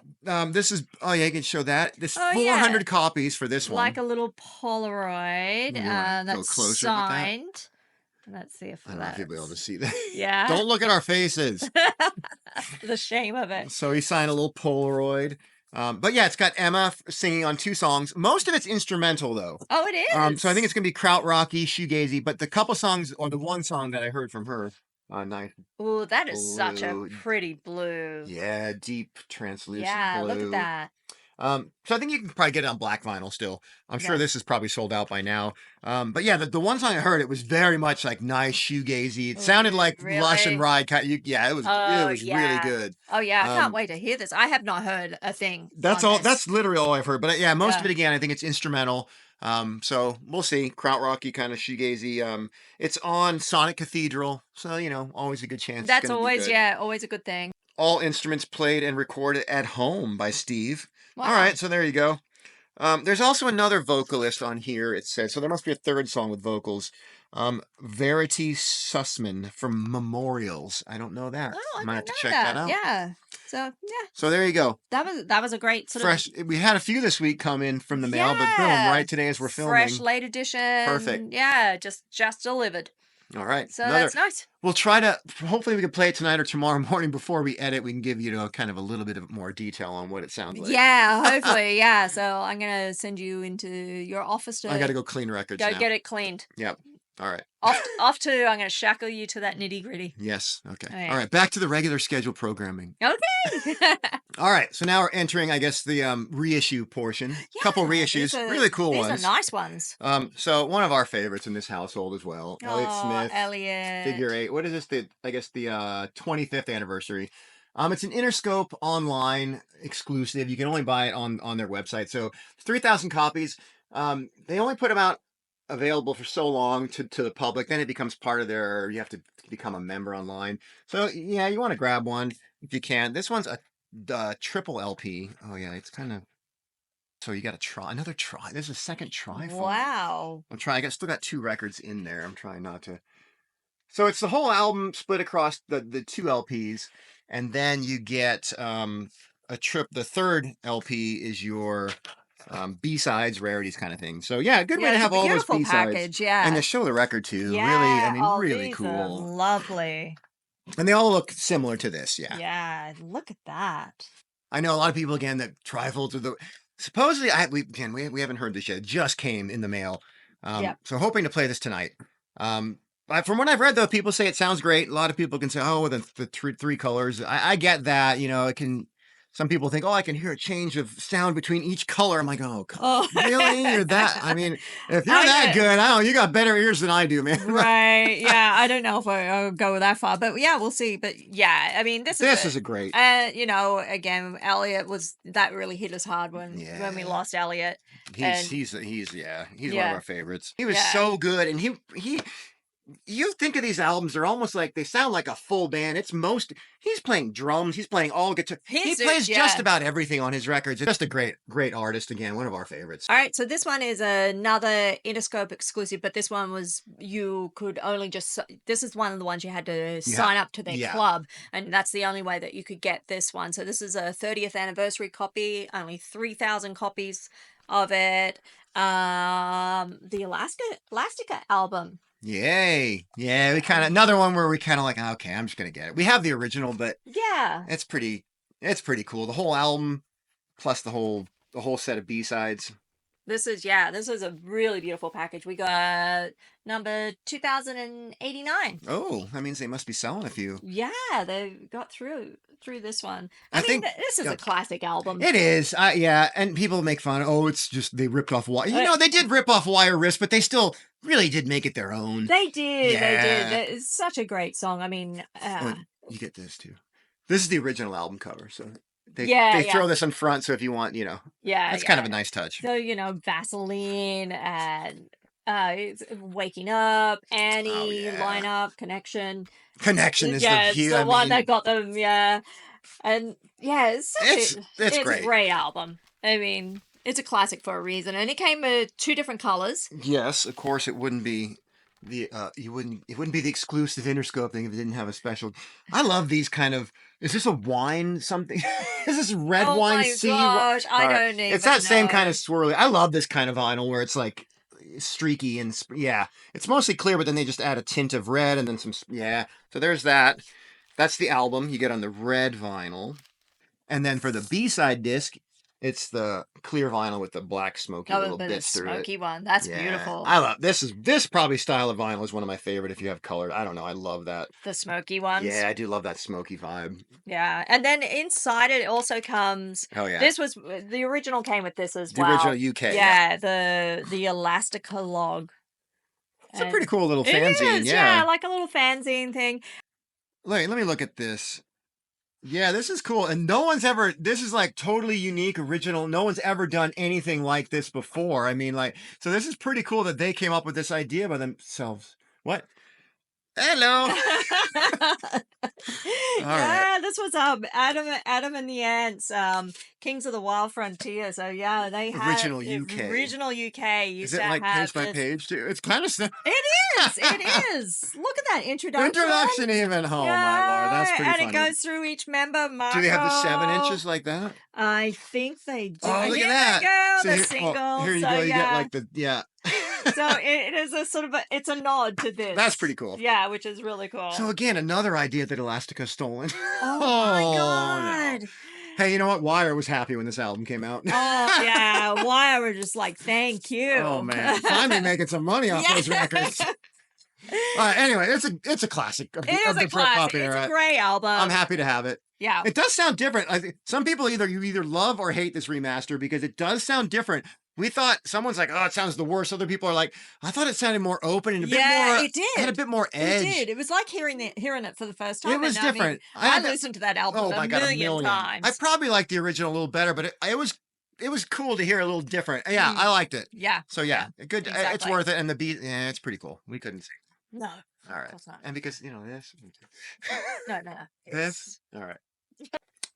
Speaker 1: This is. Oh yeah, you can show that. This 400 copies for this one.
Speaker 2: Like a little Polaroid. That's signed. Let's see if
Speaker 1: I don't know if you'll be able to see that.
Speaker 2: Yeah.
Speaker 1: Don't look at our faces.
Speaker 2: The shame of it.
Speaker 1: So he signed a little Polaroid. But yeah, it's got Emma singing on 2 songs. Most of it's instrumental though.
Speaker 2: Oh, it is.
Speaker 1: So I think it's gonna be krautrocky, shoegazy. But the couple songs, or the one song that I heard from her, nice.
Speaker 2: Oh, that is such a pretty blue.
Speaker 1: Yeah, deep translucent blue.
Speaker 2: Yeah, look at that.
Speaker 1: So I think you can probably get it on black vinyl still. I'm sure this is probably sold out by now. But yeah, the one song I heard, it was very much like nice shoegazy. It sounded like Lush and Ride. Yeah, it was really good.
Speaker 2: Oh yeah, I can't wait to hear this. I have not heard a thing.
Speaker 1: That's all. That's literally all I've heard. But yeah, most of it again, I think it's instrumental. So we'll see. Krautrocky kind of shoegazy. It's on Sonic Cathedral, so you know, always a good chance.
Speaker 2: That's always always a good thing.
Speaker 1: All instruments played and recorded at home by Steve. Wow. All right, so there you go. There's also another vocalist on here, it says. So there must be a third song with vocals. Verity Sussman from Memorials. I don't know that.
Speaker 2: Oh,
Speaker 1: I might have to check that out.
Speaker 2: Yeah. So, yeah.
Speaker 1: So there you go.
Speaker 2: That was a great sort
Speaker 1: fresh. We had a few this week come in from the mail, but boom, right today as we're filming.
Speaker 2: Fresh late edition.
Speaker 1: Perfect.
Speaker 2: Yeah, just delivered.
Speaker 1: All right.
Speaker 2: So that's nice.
Speaker 1: We'll try to, hopefully we can play it tonight or tomorrow morning before we edit. We can give you kind of a little bit of more detail on what it sounds like.
Speaker 2: Yeah, hopefully. Yeah. So I'm going to send you into your office to.
Speaker 1: I got to go clean records
Speaker 2: Go
Speaker 1: now.
Speaker 2: get it cleaned.
Speaker 1: Yep. All right.
Speaker 2: Off to, I'm going to shackle you to that nitty gritty.
Speaker 1: Yes. Okay. All right. Back to the regular schedule programming.
Speaker 2: Okay.
Speaker 1: All right. So now we're entering, I guess, the reissue portion. Yeah, couple reissues. Really cool ones.
Speaker 2: These are nice ones.
Speaker 1: So one of our favorites in this household as well. Elliott Smith.
Speaker 2: Elliott.
Speaker 1: Figure 8. What is this? I guess the 25th anniversary. It's an Interscope online exclusive. You can only buy it on their website. So 3,000 copies. They only put them out available for so long to the public, then it becomes part of you have to become a member online. So yeah, you want to grab one if you can. This one's a triple LP. Oh yeah, it's kind of, so you got to try another try. There's a second try for
Speaker 2: Wow.
Speaker 1: I'm trying. I still got 2 records in there. I'm trying not to. So it's the whole album split across the 2 LPs, and then you get the third LP is your B-sides, rarities kind of thing. So yeah, good way to have all those B-sides.
Speaker 2: Package, yeah.
Speaker 1: And to show the record too.
Speaker 2: Yeah,
Speaker 1: really, really cool.
Speaker 2: Lovely.
Speaker 1: And they all look similar to this, yeah.
Speaker 2: Yeah, look at that.
Speaker 1: I know a lot of people again that trifolds are supposedly we haven't heard this yet. It just came in the mail. So hoping to play this tonight. From what I've read though, people say it sounds great. A lot of people can say, oh, the 3 colors. I get that, you know, it can. Some people think, oh, I can hear a change of sound between each color. I'm like, really? You're that? I mean, if you're that good, you got better ears than I do, man.
Speaker 2: Right. Yeah. I don't know if I'll go that far, but yeah, we'll see. But yeah, I mean, this is a
Speaker 1: great.
Speaker 2: You know, again, Elliott that really hit us hard when we lost Elliott.
Speaker 1: He's one of our favorites. He was so good, and he. You think of these albums, they're almost like they sound like a full band. He's playing drums, he's playing all guitar. He plays just about everything on his records. It's just a great artist. Again, one of our favorites.
Speaker 2: All right, so this one is another Interscope exclusive, but this one was you could only this is one of the ones you had to sign up to their club, and that's the only way that you could get this one. So this is a 30th anniversary copy, only 3,000 copies of it. The Elastica album.
Speaker 1: Yay. Yeah, we another one where we kind of like, okay, I'm just going to get it. We have the original, but it's pretty cool. The whole album plus the whole set of B-sides.
Speaker 2: This is a really beautiful package. We got number 2089.
Speaker 1: Oh, that means they must be selling a few.
Speaker 2: Yeah, they got through this one. I mean, this is a classic album.
Speaker 1: It is. Yeah, and people make fun. Oh, it's just they ripped off Wire. You know, they did rip off Wire Wrist, but they still really did make it their own.
Speaker 2: They did. Yeah. They did. It's such a great song. I mean,
Speaker 1: you get this too. This is the original album cover, so they throw this in front. So if you want, that's kind of a nice touch.
Speaker 2: So Vaseline and it's Waking Up, Annie, Lineup, Connection.
Speaker 1: Connection is the
Speaker 2: one that got them. Yeah, and it's
Speaker 1: great.
Speaker 2: A great album. I mean, it's a classic for a reason, and it came with 2 different colors.
Speaker 1: Yes, of course, it wouldn't be. It wouldn't be the exclusive Interscope thing if it didn't have a special. I love these kind of. Is this a wine something? Is this red wine?
Speaker 2: Oh my gosh, I don't even.
Speaker 1: It's that same kind of swirly. I love this kind of vinyl where it's like streaky and it's mostly clear, but then they just add a tint of red and then some. Yeah, so there's that. That's the album you get on the red vinyl, and then for the B-side disc. It's the clear vinyl with the black smoky little bits through it.
Speaker 2: Smoky one. That's beautiful.
Speaker 1: I love this probably style of vinyl is one of my favorite if you have colored. I don't know. I love that.
Speaker 2: The smoky ones.
Speaker 1: Yeah, I do love that smoky vibe.
Speaker 2: Yeah. And then inside it also comes this was the original came with this as well.
Speaker 1: The original UK.
Speaker 2: Yeah, the Elastica log.
Speaker 1: It's a pretty cool little fanzine.
Speaker 2: Yeah, like a little fanzine thing.
Speaker 1: Let me look at this. Yeah, this is cool. And this is like totally unique, original. No one's ever done anything like this before. I mean, so this is pretty cool that they came up with this idea by themselves. What? Hello.
Speaker 2: Right. This was Adam and the Ants, Kings of the Wild Frontier. So they had
Speaker 1: original UK.
Speaker 2: Is
Speaker 1: it like page by page too? It's kind of
Speaker 2: It is. Look at that introduction.
Speaker 1: Even. Oh my Lord, that's pretty funny.
Speaker 2: And it goes through each member. Marco.
Speaker 1: Do they have the 7 inches like that?
Speaker 2: I think they do.
Speaker 1: Oh, look at that.
Speaker 2: The single.
Speaker 1: Here you go. You get like the
Speaker 2: So it is a sort of it's a nod to this.
Speaker 1: That's pretty cool.
Speaker 2: Yeah, which is really cool.
Speaker 1: So again, another idea that Elastica's stolen.
Speaker 2: Oh my God.
Speaker 1: No. Hey, you know what? Wire was happy when this album came out.
Speaker 2: Oh yeah, Wire were just like, thank you.
Speaker 1: Oh man, finally making some money off those records. Anyway, it's a classic.
Speaker 2: It is a classic. It's a great album.
Speaker 1: I'm happy to have it.
Speaker 2: Yeah,
Speaker 1: it does sound different. I think some people either love or hate this remaster because it does sound different. We thought someone's like, oh, it sounds the worst. Other people are like, I thought it sounded more open and a bit more.
Speaker 2: It did.
Speaker 1: Had a bit more edge.
Speaker 2: It did. It was like hearing it for the first time.
Speaker 1: It was different.
Speaker 2: I listened to that album a million times.
Speaker 1: I probably liked the original a little better, but it was cool to hear a little different. Yeah, I liked it.
Speaker 2: Yeah.
Speaker 1: So good. Exactly. It's worth it. And the beat, it's pretty cool. We couldn't say.
Speaker 2: No.
Speaker 1: All right. Of course not. And because this.
Speaker 2: No.
Speaker 1: This. All right.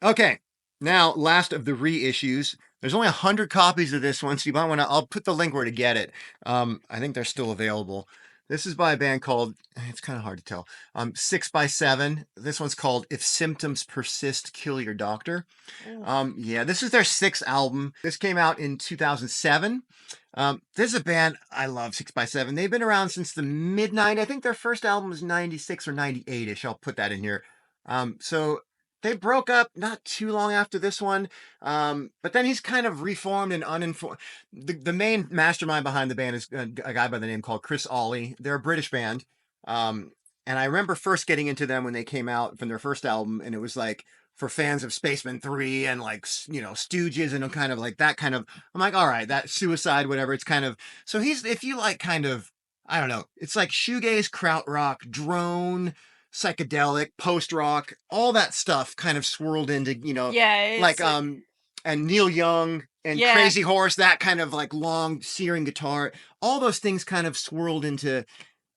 Speaker 1: Okay. Now, last of the reissues. There's only 100 copies of this one, so you might want to. I'll put the link where to get it. I think they're still available. This is by a band called. It's kind of hard to tell. 6x7. This one's called "If Symptoms Persist, Kill Your Doctor." This is their 6th album. This came out in 2007. This is a band I love. 6x7. They've been around since the mid-90s. I think their first album was 96 or 98ish. I'll put that in here. So. They broke up not too long after this one, but then he's kind of reformed and uninformed. The main mastermind behind the band is a guy by the name called Chris Olley. They're a British band, and I remember first getting into them when they came out from their first album, and it was like for fans of Spaceman 3 and like Stooges and kind of like that kind of. I'm like, all right, that Suicide, whatever. It's kind of so if you like kind of I don't know, it's like shoegaze, krautrock, drone. Psychedelic, post rock, all that stuff kind of swirled into, and Neil Young and Crazy Horse, that kind of like long searing guitar, all those things kind of swirled into,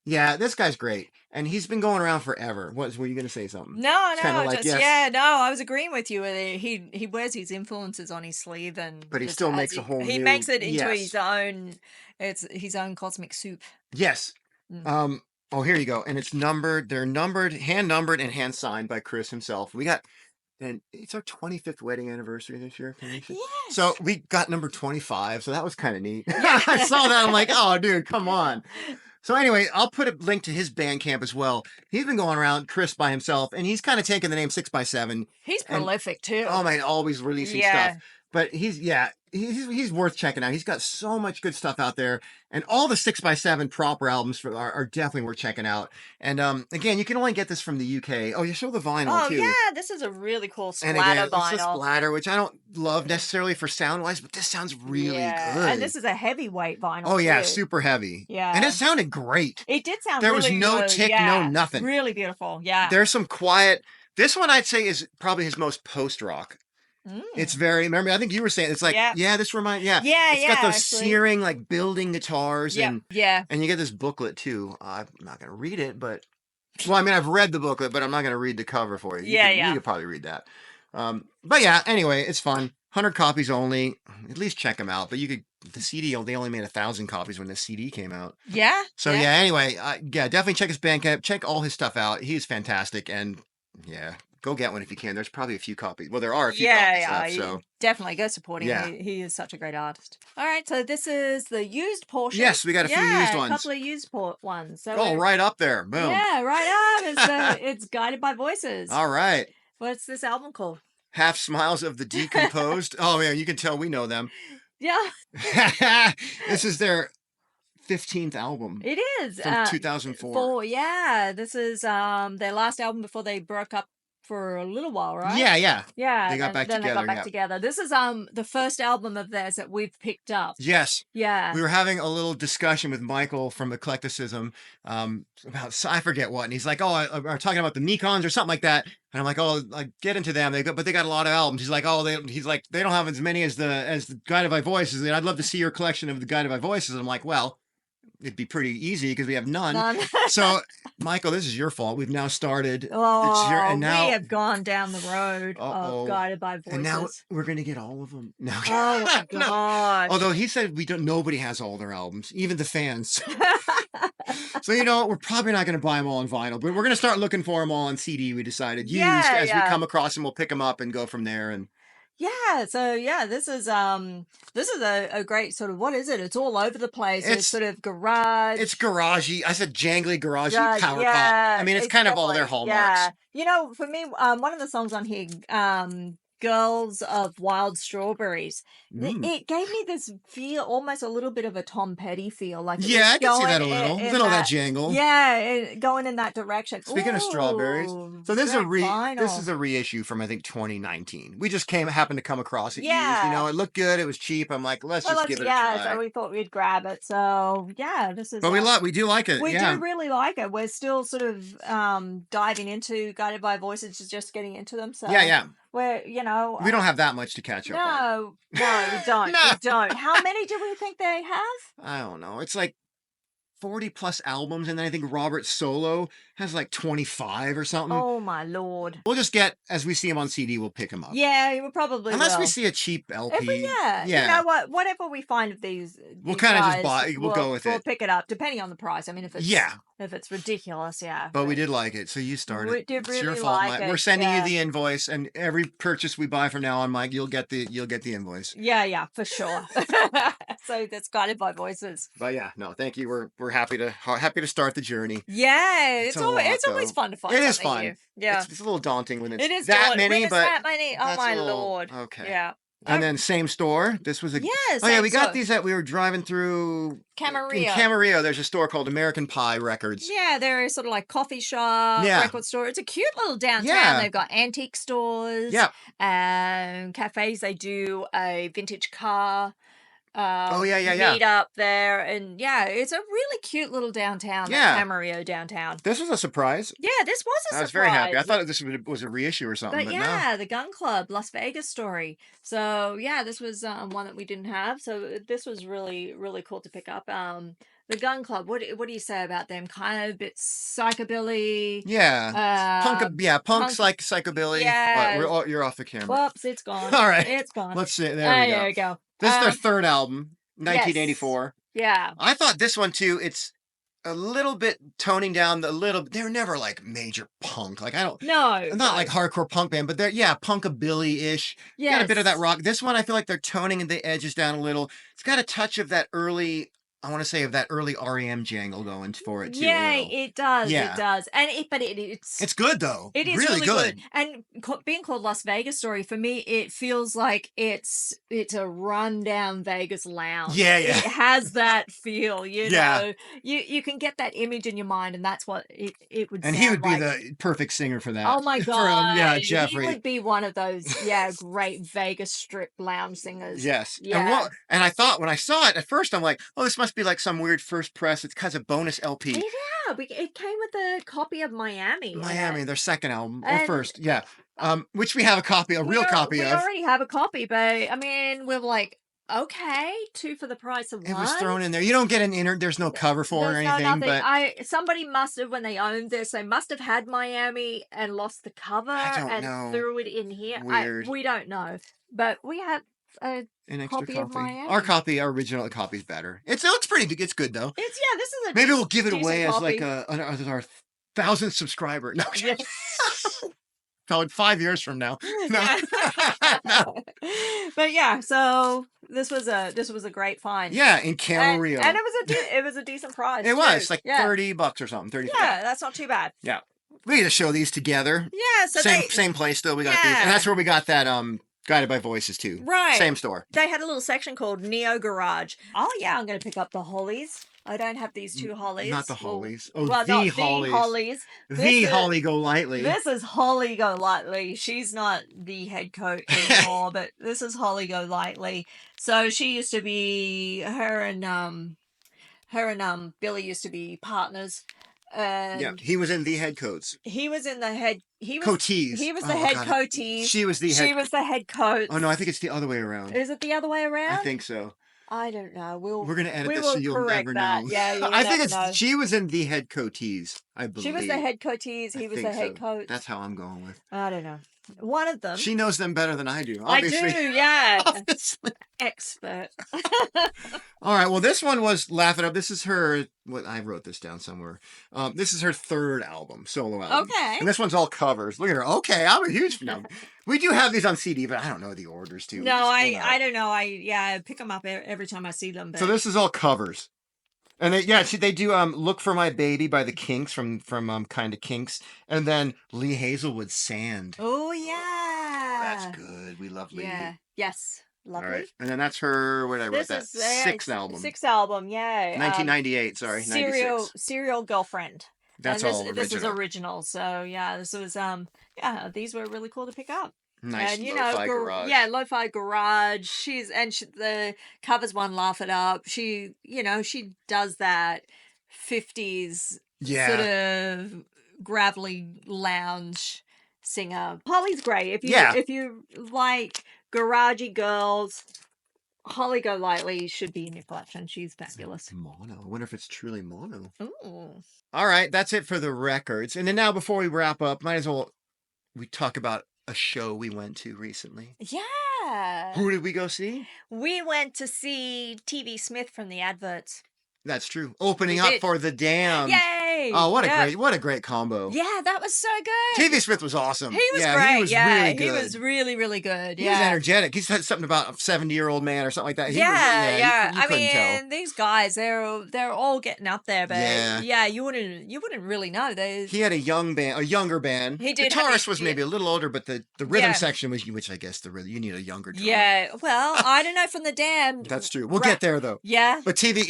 Speaker 1: this guy's great. And he's been going around forever. Were you going to say something?
Speaker 2: No, I was agreeing with you. He wears his influences on his sleeve but
Speaker 1: he still makes
Speaker 2: he makes it into his own, it's his own cosmic soup.
Speaker 1: Yes. Oh, here you go. And it's numbered. They're numbered, hand numbered and hand signed by Chris himself. And it's our 25th wedding anniversary this year.
Speaker 2: Yes.
Speaker 1: So we got number 25. So that was kind of neat. I saw that. I'm like, oh, dude, come on. So anyway, I'll put a link to his Bandcamp as well. He's been going around, Chris by himself, and he's kind of taken the name 6x7.
Speaker 2: He's prolific too.
Speaker 1: Oh man, always releasing stuff. But he's worth checking out. He's got so much good stuff out there, and all the 6x7 proper albums are definitely worth checking out. And again, you can only get this from the UK. Oh, you show the vinyl too.
Speaker 2: Oh yeah, this is a really cool splatter vinyl.
Speaker 1: It's a splatter, which I don't love necessarily for sound wise, but this sounds really good.
Speaker 2: And this is a heavyweight vinyl.
Speaker 1: Oh yeah, super heavy.
Speaker 2: Yeah,
Speaker 1: and it sounded great.
Speaker 2: It did sound.
Speaker 1: There
Speaker 2: really
Speaker 1: was no
Speaker 2: good.
Speaker 1: tick, no nothing.
Speaker 2: Really beautiful. Yeah.
Speaker 1: There's some quiet. This one I'd say is probably his most post rock. It's very, remember, I think you were saying, it's like, this reminds, it's got those searing, like, building guitars, and you get this booklet, too. I'm not going to read it, but, well, I mean, I've read the booklet, but I'm not going to read the cover for you. You could probably read that. But yeah, anyway, it's fun. 100 copies only. At least check them out. But you could, the CD, they only made 1,000 copies when the CD came out.
Speaker 2: Yeah.
Speaker 1: So anyway, definitely check his Bandcamp. Check all his stuff out. He's fantastic, and go get one if you can. There's probably a few copies. Well, there are a few copies left, so
Speaker 2: definitely go support him. He is such a great artist. All right, so this is the used portion.
Speaker 1: Yes, we got a few used ones.
Speaker 2: A couple of used ones. So
Speaker 1: right up there. Boom.
Speaker 2: Yeah, right up. It's Guided by Voices.
Speaker 1: All right.
Speaker 2: What's this album called?
Speaker 1: Half Smiles of the Decomposed. Oh, man, you can tell we know them.
Speaker 2: Yeah.
Speaker 1: This is their 15th album.
Speaker 2: It is.
Speaker 1: From 2004.
Speaker 2: This is their last album before they broke up for a little while, right?
Speaker 1: Yeah.
Speaker 2: They
Speaker 1: got back together.
Speaker 2: They got back together. This is the first album of theirs that we've picked up.
Speaker 1: Yes.
Speaker 2: Yeah.
Speaker 1: We were having a little discussion with Michael from Eclecticism about, I forget what, and he's like, we're talking about the Mekons or something like that. And I'm like, I get into them. But they got a lot of albums. He's like, they don't have as many as the Guided by Voices. And I'd love to see your collection of the Guided by Voices. And I'm like, well, it'd be pretty easy because we have none. So, Michael, this is your fault. We've now started.
Speaker 2: And now we have gone down the road of Guided by Voices.
Speaker 1: And now we're going to get all of them. No.
Speaker 2: Oh my god!
Speaker 1: Although he said nobody has all their albums, even the fans. So we're probably not going to buy them all on vinyl, but we're going to start looking for them all on CD. We decided as we come across them, we'll pick them up and go from there. And
Speaker 2: this is a great sort of, what is it? It's all over the place. It's sort of garage.
Speaker 1: It's garagey. I said jangly, garagey, power pop. I mean, it's kind of all their hallmarks.
Speaker 2: Yeah. For me, one of the songs on here, Girls of Wild Strawberries, it gave me this feel, almost a little bit of a Tom Petty feel. Like
Speaker 1: I can see that a little. There's all that jangle.
Speaker 2: Yeah, going in that direction.
Speaker 1: Speaking of strawberries, so this is a reissue from, I think, 2019. We just happened to come across it. Used. It looked good. It was cheap. I'm like, let's just give it a try.
Speaker 2: So we thought we'd grab it. So this is.
Speaker 1: But we do like it.
Speaker 2: We do really like it. We're still sort of diving into Guided by Voices, just getting into them. So where we
Speaker 1: don't have that much to catch up on.
Speaker 2: No, we don't. We don't. How many do we think they have?
Speaker 1: I don't know. It's like 40 plus albums, and then I think Robert Solo has like 25 or something.
Speaker 2: Oh my lord.
Speaker 1: We'll just get, as we see him on CD, we'll pick him up.
Speaker 2: Yeah, we probably
Speaker 1: Unless
Speaker 2: will.
Speaker 1: we see a cheap LP.
Speaker 2: You know what? Whatever we find of these
Speaker 1: we'll kind of just buy, we'll go with it.
Speaker 2: We'll pick it up, depending on the price. I mean, if it's ridiculous,
Speaker 1: But we did like it, so you started.
Speaker 2: We did really
Speaker 1: it's your fault,
Speaker 2: like
Speaker 1: Mike.
Speaker 2: it.
Speaker 1: We're sending you the invoice, and every purchase we buy from now on, Mike, you'll get the invoice.
Speaker 2: Yeah, for sure. So that's Guided by Voices.
Speaker 1: But thank you. We're happy to start the journey.
Speaker 2: Yeah, it's always fun to find.
Speaker 1: It is fun.
Speaker 2: New. Yeah,
Speaker 1: it's a little daunting when it's
Speaker 2: that
Speaker 1: many, but
Speaker 2: that many. Oh my lord.
Speaker 1: Okay.
Speaker 2: Yeah.
Speaker 1: And then same store. This was we got these we were driving through
Speaker 2: Camarillo.
Speaker 1: In Camarillo, there's a store called American Pie Records.
Speaker 2: Yeah, they're sort of like coffee shop, record store. It's a cute little downtown. Yeah. They've got antique stores.
Speaker 1: Yeah.
Speaker 2: Cafes. They do a vintage car.
Speaker 1: Meet
Speaker 2: up there, and it's a really cute little downtown. Camarillo downtown.
Speaker 1: This was a surprise.
Speaker 2: Yeah, this was a surprise.
Speaker 1: I was very happy. I thought this was a reissue or something. But no.
Speaker 2: The Gun Club Las Vegas story. So this was one that we didn't have. So this was really, really cool to pick up. The Gun Club. What do you say about them? Kind of a bit psychobilly.
Speaker 1: Yeah. Punk's like psychobilly.
Speaker 2: Yeah.
Speaker 1: You're off the camera.
Speaker 2: Whoops, it's gone.
Speaker 1: All right.
Speaker 2: It's gone.
Speaker 1: Let's see. There we go. This is their third album, 1984.
Speaker 2: Yeah.
Speaker 1: I thought this one too, it's a little bit toning down they're never like major punk. Like not like hardcore punk band, but they're punkabilly-ish. Got a bit of that rock. This one I feel like they're toning the edges down a little. It's got a touch of that early I want to say, of that early REM jangle going for it too.
Speaker 2: Yeah, it does.
Speaker 1: Yeah.
Speaker 2: It does. And
Speaker 1: it's good though.
Speaker 2: It is really good. And being called Las Vegas Story, for me, it feels like it's a rundown Vegas lounge.
Speaker 1: Yeah, yeah.
Speaker 2: It has that feel, you know. You can get that image in your mind, and that's what it would
Speaker 1: and
Speaker 2: sound
Speaker 1: he would
Speaker 2: like.
Speaker 1: be the perfect singer for that.
Speaker 2: Oh my God.
Speaker 1: Yeah, Jeffrey.
Speaker 2: He would be one of those, great Vegas Strip lounge singers.
Speaker 1: Yes.
Speaker 2: Yeah.
Speaker 1: And I thought when I saw it at first, I'm like, oh, this must be like some weird first press. It's because of bonus LP.
Speaker 2: Yeah, it came with a copy of Miami.
Speaker 1: Their second album, or first, yeah. Which we have a copy, real copy of.
Speaker 2: We already have a copy, but I mean, we're like, okay, 2 for the price of 1.
Speaker 1: It was thrown in there. You don't get an there's no cover for it or anything. But
Speaker 2: somebody must have, when they owned this, they must have had Miami and lost the cover and threw it in here.
Speaker 1: Weird.
Speaker 2: We don't know, but we have an extra copy of Miami.
Speaker 1: Our original copy is better. It looks pretty big. It's good though.
Speaker 2: This is
Speaker 1: maybe we'll give it away
Speaker 2: copy.
Speaker 1: as like our 1,000th subscriber. No. Probably 5 years from now. No. No.
Speaker 2: But yeah, so this was a great find.
Speaker 1: Yeah, in Camarillo.
Speaker 2: And it was a decent price.
Speaker 1: It was like $30 or something. 30.
Speaker 2: Yeah, that's not too bad.
Speaker 1: Yeah. We need to show these together.
Speaker 2: Yeah, so
Speaker 1: same place still. We got these. And that's where we got that Guided by Voices too.
Speaker 2: Right.
Speaker 1: Same store.
Speaker 2: They had a little section called Neo Garage. Oh yeah, I'm going to pick up the Hollies. I don't have these 2 Hollies.
Speaker 1: Not the Hollies.
Speaker 2: The Hollies.
Speaker 1: The Holly Golightly.
Speaker 2: This is Holly Golightly. She's not the head coach anymore, but this is Holly Golightly. So she used to be her and Billy used to be partners. And
Speaker 1: he was in the head coats.
Speaker 2: He was in the head.
Speaker 1: Coatees.
Speaker 2: He was the head coatee.
Speaker 1: She was the head
Speaker 2: coach.
Speaker 1: Oh no, I think it's the other way around.
Speaker 2: Is it the other way around?
Speaker 1: I think so.
Speaker 2: I don't know.
Speaker 1: We're gonna edit this so you'll never know.
Speaker 2: Yeah,
Speaker 1: I think she was in the head coatees. I believe
Speaker 2: she was the head coatees. He was the head coach.
Speaker 1: That's how I'm going with.
Speaker 2: I don't know. One of them.
Speaker 1: She knows them better than I do. Obviously.
Speaker 2: I do. Yeah.
Speaker 1: Obviously.
Speaker 2: Expert.
Speaker 1: All right. Well, this one was Laugh It Up. This is her. What I wrote this down somewhere. This is her 3rd album, solo album.
Speaker 2: Okay.
Speaker 1: And this one's all covers. Look at her. Okay, I'm a huge fan. We do have these on CD, but I don't know the orders too.
Speaker 2: No, I don't know. I pick them up every time I see them. But...
Speaker 1: So this is all covers. And they do Look for My Baby by the Kinks from Kinda Kinks, and then Lee Hazelwood's Sand.
Speaker 2: Oh yeah,
Speaker 1: that's good. We love Lee.
Speaker 2: Yeah. Yes. Lovely.
Speaker 1: All right, and then that's her. What did I write that? 6th album.
Speaker 2: 6th album. Yeah.
Speaker 1: 1998. Sorry. 96.
Speaker 2: Serial Girlfriend.
Speaker 1: That's all original. This
Speaker 2: is original. So yeah, this was these were really cool to pick up.
Speaker 1: Nice.
Speaker 2: And
Speaker 1: Lo-Fi Garage.
Speaker 2: Yeah, Lo-Fi Garage. The covers one Laugh It Up. She does that 50s sort of gravelly lounge singer. Holly's great. If you like garagey girls, Holly Golightly should be in your collection. She's fabulous.
Speaker 1: Mono. I wonder if it's truly mono.
Speaker 2: Ooh.
Speaker 1: All right, that's it for the records. And then now, before we wrap up, might as well we talk about a show we went to recently.
Speaker 2: Yeah.
Speaker 1: Who did we go see?
Speaker 2: We went to see TV Smith from the Adverts.
Speaker 1: That's true. Opening up for The Damned.
Speaker 2: Yay!
Speaker 1: Oh, what a great combo.
Speaker 2: Yeah, that was so good.
Speaker 1: TV Smith was awesome.
Speaker 2: He was great.
Speaker 1: He was really good.
Speaker 2: He was really, really good.
Speaker 1: He was energetic. He said something about a 70-year-old man or something like that. You couldn't tell.
Speaker 2: These guys, they're all getting up there, but you wouldn't really know.
Speaker 1: He had a younger band.
Speaker 2: He did.
Speaker 1: Guitarist was maybe a little older, but the rhythm section was, which I guess you need a younger drummer.
Speaker 2: Yeah, well, I don't know from The Damned.
Speaker 1: That's true. We'll get there though.
Speaker 2: Yeah.
Speaker 1: But TV,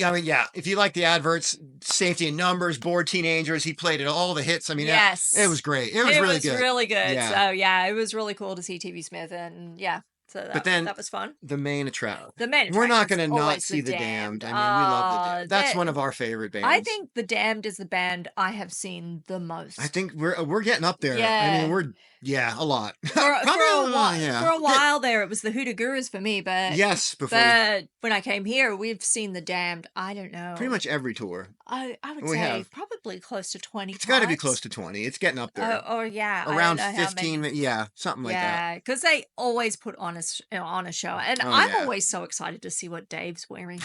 Speaker 1: if you like the Adverts, Safety in Numbers, Bored Teenagers, he played all the hits. It was great. It was really good.
Speaker 2: It was really good. Yeah. So it was really cool to see TV Smith, and so that was fun.
Speaker 1: The main attraction.
Speaker 2: We're
Speaker 1: not going to not see The Damned. I mean, we love The Damned. That's one of our favorite bands.
Speaker 2: I think The Damned is the band I have seen the most.
Speaker 1: I think we're getting up there. Yeah. I mean, a lot.
Speaker 2: For a while there, it was the Hoodoo Gurus for me, but when I came here, we've seen The Damned. I don't know.
Speaker 1: Pretty much every tour.
Speaker 2: I would say probably close to 20.
Speaker 1: It's got to be close to 20. It's getting up there.
Speaker 2: Around
Speaker 1: 15. Something like that.
Speaker 2: Yeah, because they always put on a show, and I'm always so excited to see what Dave's wearing.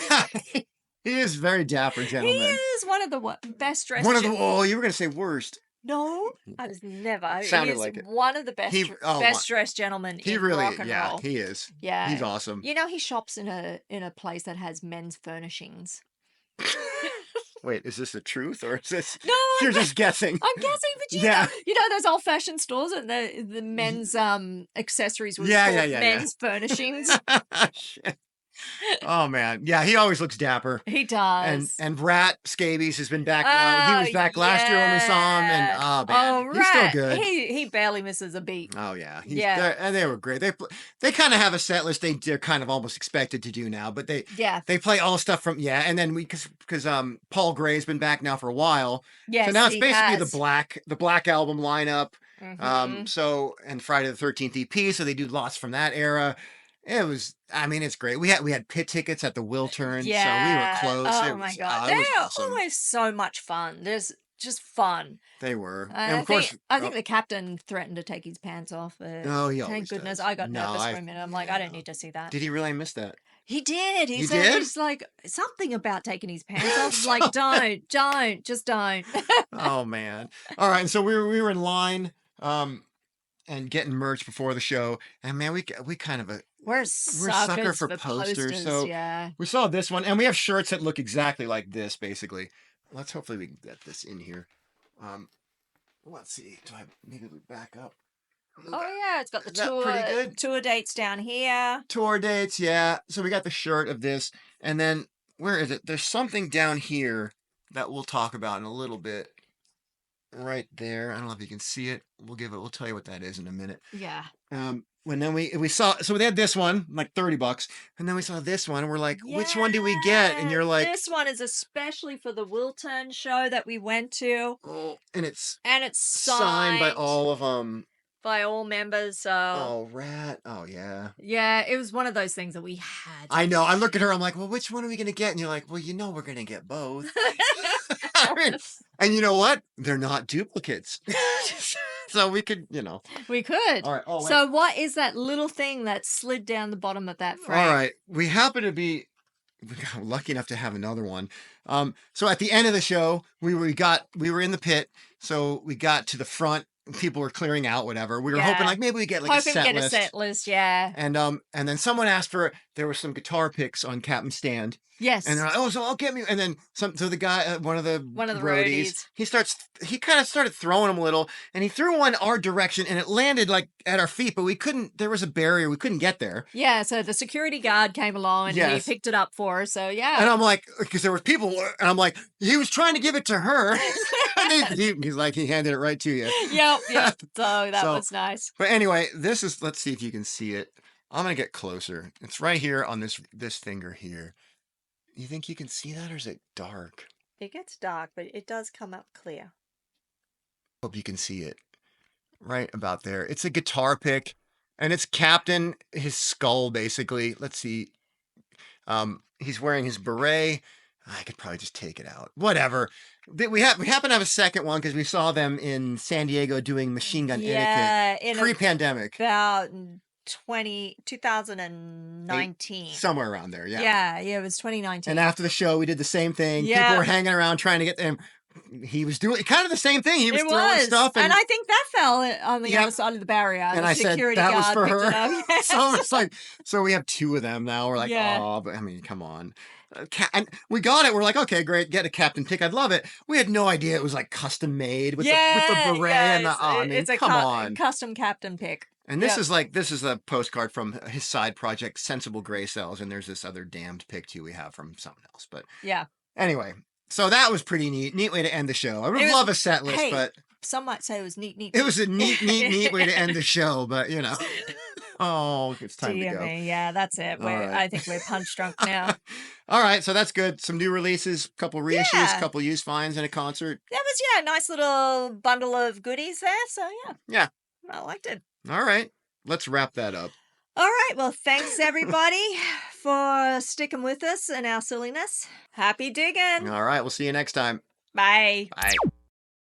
Speaker 1: He is a very dapper gentleman.
Speaker 2: He is one of the best dressed.
Speaker 1: You were going to say worst.
Speaker 2: No, I was never.
Speaker 1: Sounded like it.
Speaker 2: One of the best dressed gentlemen in rock and roll.
Speaker 1: He is.
Speaker 2: Yeah,
Speaker 1: he's awesome.
Speaker 2: He shops in a place that has men's furnishings.
Speaker 1: Wait, is this the truth or is this?
Speaker 2: No,
Speaker 1: You're just guessing.
Speaker 2: I'm guessing, but you know those old-fashioned stores and the men's accessories was called men's furnishings.
Speaker 1: Shit. Oh man, yeah, he always looks dapper.
Speaker 2: He does.
Speaker 1: And Rat Scabies has been back now. He was back last year when we saw him, and man, he's still good.
Speaker 2: He barely misses a beat.
Speaker 1: Oh yeah, and they were great. They kind of have a set list they're kind of almost expected to do now, but they play all stuff from and then because Paul Gray's been back now for a while.
Speaker 2: Yes,
Speaker 1: so now it's basically the Black album lineup. So and Friday the 13th EP, so they do lots from that era. It was, I mean, it's great. We had pit tickets at the Wiltern, so we were close.
Speaker 2: Oh my God. They're always so much fun. There's just fun.
Speaker 1: They were.
Speaker 2: And of course, I think the captain threatened to take his pants off. Thank goodness.
Speaker 1: Does.
Speaker 2: I got nervous for a minute. I'm like, I don't need to see that.
Speaker 1: Did he really miss that?
Speaker 2: He did. He said he's like something about taking his pants off. Like, just don't.
Speaker 1: Oh man. All right. And so we were in line and getting merch before the show. And man, we kind of
Speaker 2: we're sucker
Speaker 1: for posters. So we saw this one, and we have shirts that look exactly like this, basically. Hopefully we can get this in here. Let's see. Maybe we back up?
Speaker 2: Oh yeah, it's got the tour dates down here.
Speaker 1: Tour dates, yeah. So we got the shirt of this, and then where is it? There's something down here that we'll talk about in a little bit. Right there. I don't know if you can see it. We'll tell you what that is in a minute.
Speaker 2: Yeah.
Speaker 1: When then we saw, so they had this one like $30, and then we saw this one, and we're like, which one do we get? And you're like,
Speaker 2: this one is especially for the Wiltern show that we went to.
Speaker 1: Oh, and it's
Speaker 2: signed
Speaker 1: by all of them.
Speaker 2: By all members. So.
Speaker 1: Oh, Rat. Oh, yeah.
Speaker 2: Yeah, it was one of those things that we had.
Speaker 1: I know. I look at her. I'm like, well, which one are we gonna get? And you're like, well, we're gonna get both. I mean, and you know what? They're not duplicates. So we could, We could.
Speaker 2: All right. Oh, so what is that little thing that slid down the bottom of that frame?
Speaker 1: All right. We happen to be lucky enough to have another one. So at the end of the show, we were in the pit. So we got to the front. People were clearing out, whatever. We were hoping like maybe we get like a set list.
Speaker 2: Yeah.
Speaker 1: And then someone asked there were some guitar picks on Captain's stand.
Speaker 2: Yes.
Speaker 1: And they're like, so I'll get me. And then so the guy, one of the roadies, he kind of started throwing them a little, and he threw one our direction, and it landed like at our feet, but there was a barrier. We couldn't get there.
Speaker 2: Yeah. So the security guard came along and he picked it up for us. So yeah.
Speaker 1: And I'm like, because there was people, and I'm like, he was trying to give it to her. He's like, he handed it right to you.
Speaker 2: Yep. So that was nice.
Speaker 1: But anyway, let's see if you can see it. I'm going to get closer. It's right here on this finger here. You think you can see that, or is it dark?
Speaker 2: It gets dark, but it does come up clear.
Speaker 1: Hope you can see it. Right about there. It's a guitar pick, and it's Captain, his skull, basically. Let's see. He's wearing his beret. I could probably just take it out. Whatever. We happen to have a second one because we saw them in San Diego doing Machine Gun Etiquette pre-pandemic.
Speaker 2: About 2019.
Speaker 1: Somewhere around there, yeah.
Speaker 2: Yeah, it was 2019.
Speaker 1: And after the show, we did the same thing. Yeah. People were hanging around trying to get them. He was doing kind of the same thing. He was throwing stuff.
Speaker 2: And I think that fell on the other side of the barrier.
Speaker 1: And I said, that was for her. Yes. So it's like, so we have two of them now. We're like, oh, but I mean, come on. And we got it. We're like, okay, great. Get a Captain pick. I'd love it. We had no idea it was like custom made with the beret and the. I mean, it's come on,
Speaker 2: custom Captain pick.
Speaker 1: And this is a postcard from his side project, Sensible Gray Cells, and there's this other damned pick too we have from something else. But anyway, so that was pretty neat. Neat way to end the show. I would love a set list, but
Speaker 2: some might say it was neat.
Speaker 1: It was a neat way to end the show, but Oh, it's time to go.
Speaker 2: Yeah, that's it. I think we're punch drunk now.
Speaker 1: All right, so that's good. Some new releases, couple reissues, couple used finds, and a concert.
Speaker 2: That was a nice little bundle of goodies there. So
Speaker 1: yeah,
Speaker 2: I liked it.
Speaker 1: All right, let's wrap that up.
Speaker 2: All right, well, thanks everybody for sticking with us and our silliness. Happy digging.
Speaker 1: All right, we'll see you next time.
Speaker 2: Bye.
Speaker 1: Bye.